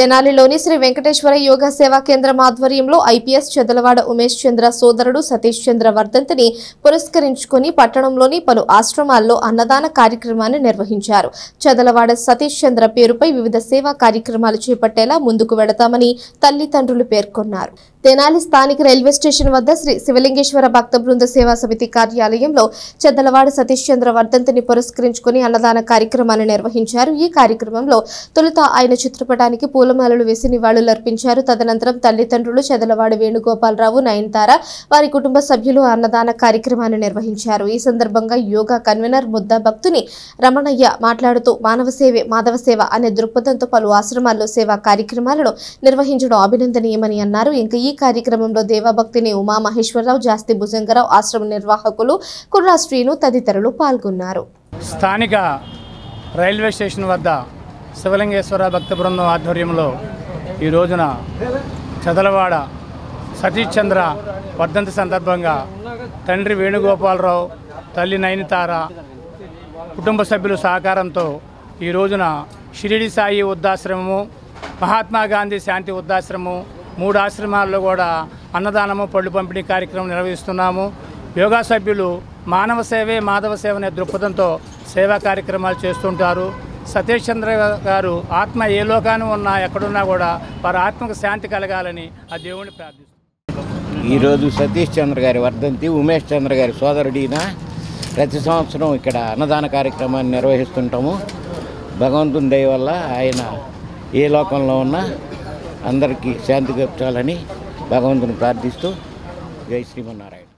తెనాలిలోని శ్రీ వెంకటేశ్వర యోగా సేవా కేంద్రం ఆధ్వర్యంలో ఐపీఎస్ చెదలవాడ ఉమేష్ చంద్ర సోదరుడు సతీష్ చంద్ర వర్ధంతిని పురస్కరించుకుని పట్టణంలోని పలు ఆశ్రమాల్లో అన్నదాన కార్యక్రమాన్ని నిర్వహించారు. చెదలవాడ సతీష్ చంద్ర పేరుపై వివిధ సేవా కార్యక్రమాలు చేపట్టేలా ముందుకు వెడతామని తల్లిదండ్రులు పేర్కొన్నారు. తెనాలి స్థానిక రైల్వే స్టేషన్ వద్ద శ్రీ శివలింగేశ్వర భక్త బృంద సేవా సమితి కార్యాలయంలో చెదలవాడ సతీష్ చంద్ర వర్ధంతిని పురస్కరించుకుని అన్నదాన కార్యక్రమాన్ని నిర్వహించారు. ఈ కార్యక్రమంలో తొలుత ఆయన చిత్రపటానికి పూలమాలలు వేసి నివాళులర్పించారు. తదనంతరం తల్లిదండ్రులు చెదలవాడ వేణుగోపాలరావు, నయనతార, వారి కుటుంబ సభ్యులు అన్నదాన కార్యక్రమాన్ని నిర్వహించారు. ఈ సందర్భంగా యోగా కన్వీనర్ ముద్దా భక్తుని రమణయ్య మాట్లాడుతూ మానవ సేవే మాధవ సేవ అనే దృక్పథంతో పలు ఆశ్రమాల్లో సేవా కార్యక్రమాలను నిర్వహించడం అభినందనీయమని అన్నారు. ఇంకా ఈ కార్యక్రమంలో దేవభక్తిని ఉమా మహేశ్వరరావు, జాస్తి భుజంగరావు, ఆశ్రమ నిర్వాహకులు కుర్రా శ్రీను తదితరులు పాల్గొన్నారు. స్థానిక రైల్వే స్టేషన్ వద్ద శివలింగేశ్వర భక్త బృందం ఆధ్వర్యంలో ఈ రోజున చెదలవాడ సతీష్ చంద్ర వర్ధంతి సందర్భంగా తండ్రి వేణుగోపాలరావు, తల్లి నయనతార, కుటుంబ సభ్యుల సహకారంతో ఈ రోజున షిరిడి సాయి వృద్ధాశ్రమము, మహాత్మా గాంధీ శాంతి వృద్ధాశ్రమము, 3 ఆశ్రమాల్లో కూడా అన్నదానము, పళ్ళు పంపిణీ కార్యక్రమం నిర్వహిస్తున్నాము. యోగా సభ్యులు మానవ సేవే మాధవ సేవ అనే దృక్పథంతో సేవా కార్యక్రమాలు చేస్తుంటారు. సతీష్ చంద్ర గారు ఆత్మ ఏ లోకాన్ని ఉన్నా ఎక్కడున్నా కూడా వారి ఆత్మకు శాంతి కలగాలని ఆ దేవుణ్ణి ప్రార్థిస్తున్నాం. ఈరోజు సతీష్ చంద్ర గారి వర్ధంతి. ఉమేష్ చంద్ర గారి సోదరుడిన ప్రతి సంవత్సరం ఇక్కడ అన్నదాన కార్యక్రమాన్ని నిర్వహిస్తుంటాము. భగవంతుని దయ వల్ల ఆయన ఏ లోకంలో ఉన్నా అందరికీ శాంతి కలగాలని భగవంతుని ప్రార్థిస్తూ జై శ్రీమన్నారాయణ.